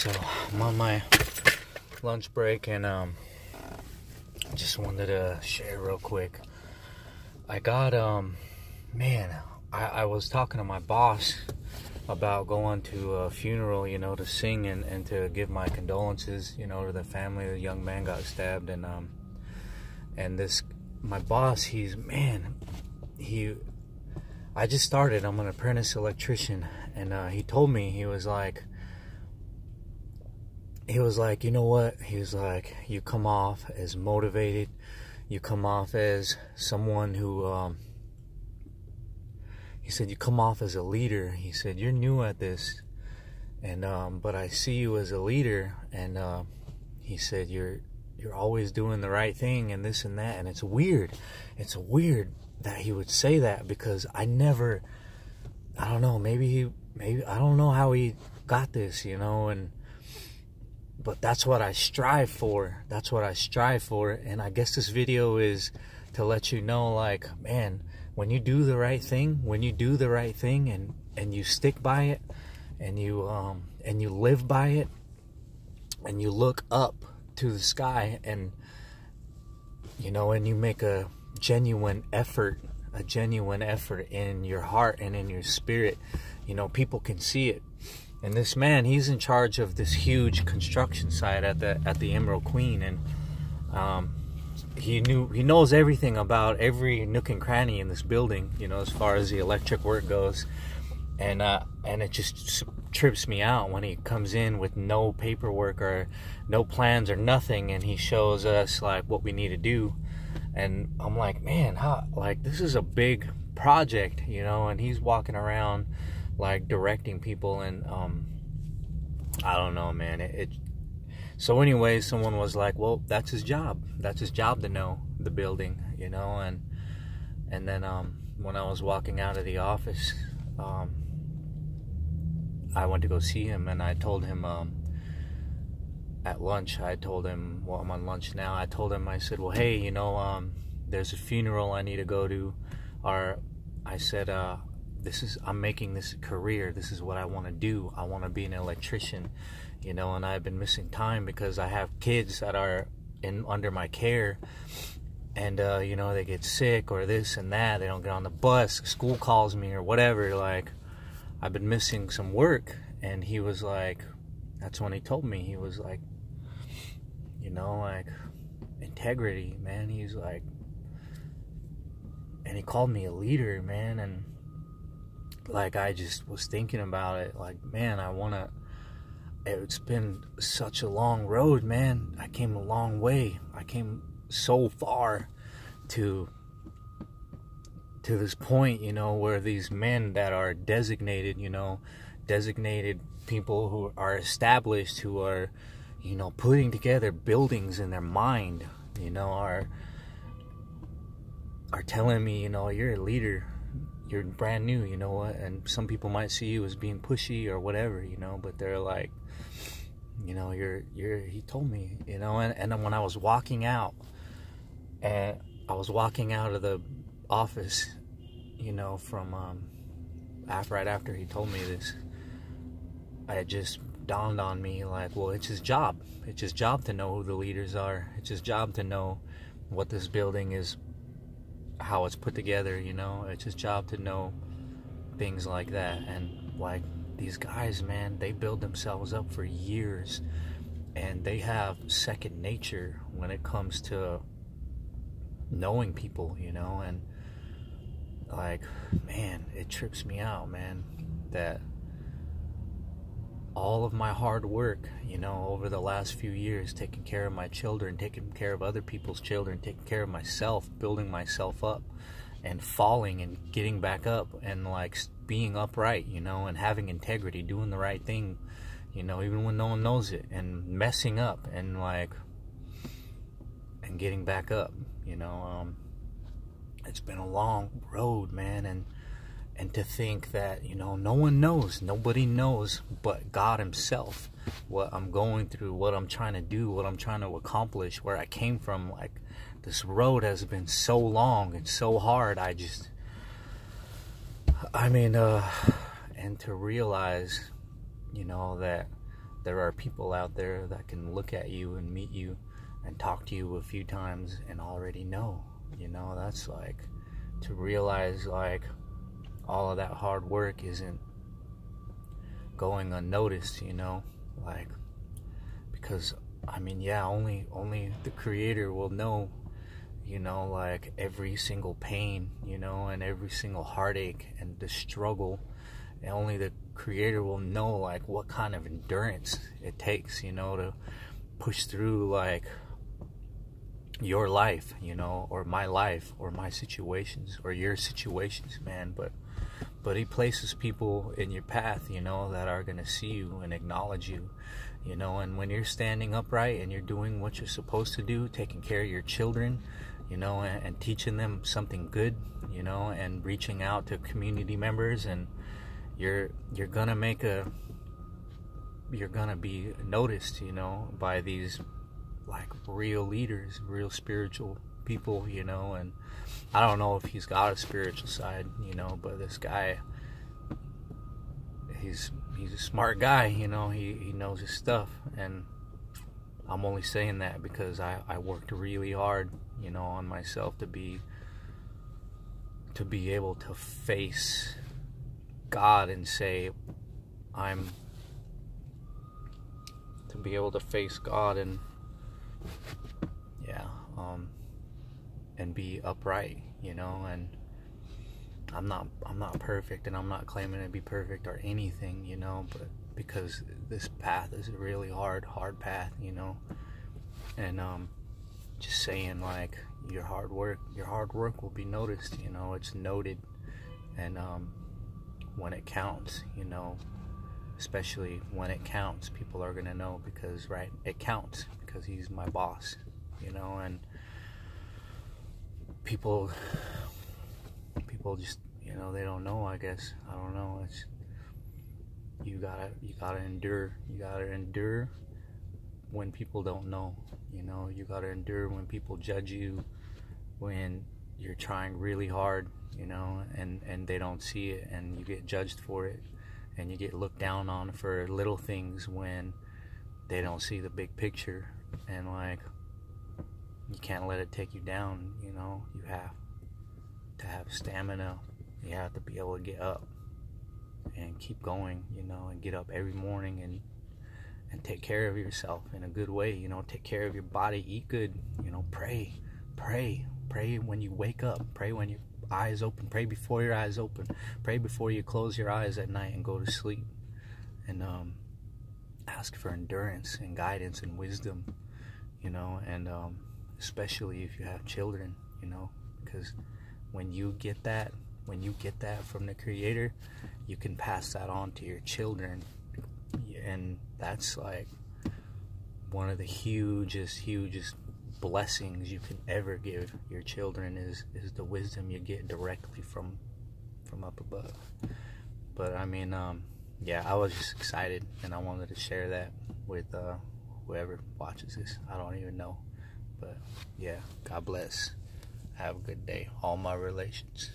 So I'm on my lunch break and just wanted to share real quick. I got I was talking to my boss about going to a funeral, to sing and to give my condolences, to the family. The young man got stabbed, and this, my boss, I just started. I'm an apprentice electrician, and he told me, he was like, you know what? He was like, you come off as motivated. You come off as someone who, he said, you come off as a leader. He said, you're new at this, and but I see you as a leader. And he said, you're always doing the right thing and this and that. And it's weird. It's weird that he would say that, because I don't know, maybe I don't know how he got this, but that's what I strive for. That's what I strive for. And I guess this video is to let you know, like, man, when you do the right thing, and you stick by it, and you live by it, and you look up to the sky, and and you make a genuine effort in your heart and in your spirit, people can see it. And this man, he's in charge of this huge construction site at the Emerald Queen, and he knows everything about every nook and cranny in this building, as far as the electric work goes. And it just trips me out when he comes in with no paperwork or no plans or nothing, and he shows us like what we need to do. And I'm like, man, this is a big project, and he's walking around like directing people, and I don't know, man. So anyway, someone was like, well, that's his job to know the building, and then when I was walking out of the office, I went to go see him, and I told him at lunch, well, I'm on lunch now, I told him, I said, well, hey, there's a funeral I need to go to, or I said, I'm making this a career. This is what I want to do. I want to be an electrician, and I've been missing time because I have kids that are under my care, and they get sick or this and that. They don't get on the bus. School calls me or whatever. Like, I've been missing some work. And he was like, that's when he told me, he was like, like, integrity, man. He's like, and he called me a leader, man. And like, I just was thinking about it, like, man, it's been such a long road, man. I came a long way. I came so far to this point, where these men that are designated, designated people who are established, who are, putting together buildings in their mind, are telling me, you're a leader. You're brand new, and some people might see you as being pushy or whatever, but they're like, he told me, and then when I was walking out, and I was walking out of the office, from, right after he told me this, it just dawned on me, like, well, it's his job. It's his job to know who the leaders are. It's his job to know what this building is, how it's put together, it's his job to know things like that. And like, these guys, man, they build themselves up for years, and they have second nature when it comes to knowing people, and like, man, it trips me out, man, that all of my hard work, over the last few years, taking care of my children, taking care of other people's children, taking care of myself, building myself up, and falling and getting back up, and like being upright, and having integrity, doing the right thing, even when no one knows it, and messing up, and like, and getting back up, it's been a long road, man. And to think that, no one knows, nobody knows but God himself what I'm going through, what I'm trying to do, what I'm trying to accomplish, where I came from. Like, this road has been so long and so hard. And to realize, that there are people out there that can look at you and meet you and talk to you a few times and already know, you know. That's like, to realize like all of that hard work isn't going unnoticed, you know, like, because I mean, yeah, only the Creator will know, you know, like every single pain, you know, and every single heartache and the struggle. And only the Creator will know like what kind of endurance it takes, you know, to push through like your life, you know, or my life, or my situations, or your situations, man. But He places people in your path, you know, that are gonna see you and acknowledge you, you know. And when you're standing upright and you're doing what you're supposed to do, taking care of your children, you know, and teaching them something good, you know, and reaching out to community members, and you're gonna be noticed, you know, by these like real leaders, real spiritual people, you know. And I don't know if he's got a spiritual side, you know, but this guy, he's a smart guy, you know. He knows his stuff. And I'm only saying that because I worked really hard, you know, on myself to be able to face God and say, to be able to face God and and be upright, you know. And I'm not perfect, and I'm not claiming to be perfect or anything, you know, but because this path is a really hard path, you know. And just saying, like, your hard work will be noticed, you know. It's noted. And when it counts, you know, especially when it counts, people are gonna know, because right, it counts because He's my boss, you know. And people just, you know, they don't know, I guess. I don't know. It's, you gotta endure when people don't know, you know. You gotta endure when people judge you, when you're trying really hard, you know, and they don't see it, and you get judged for it, and you get looked down on for little things when they don't see the big picture. And like, you can't let it take you down, you know. You have to have stamina. You have to be able to get up and keep going, you know, and get up every morning and take care of yourself in a good way, you know. Take care of your body, eat good, you know. Pray when you wake up, pray when your eyes open, pray before your eyes open, pray before you close your eyes at night and go to sleep. And ask for endurance and guidance and wisdom, you know. And especially if you have children, you know, because when you get that from the Creator, you can pass that on to your children. And that's like one of the hugest blessings you can ever give your children, is the wisdom you get directly from up above. But I mean, yeah, I was just excited, and I wanted to share that with whoever watches this. I don't even know. But yeah, God bless. Have a good day. All my relations.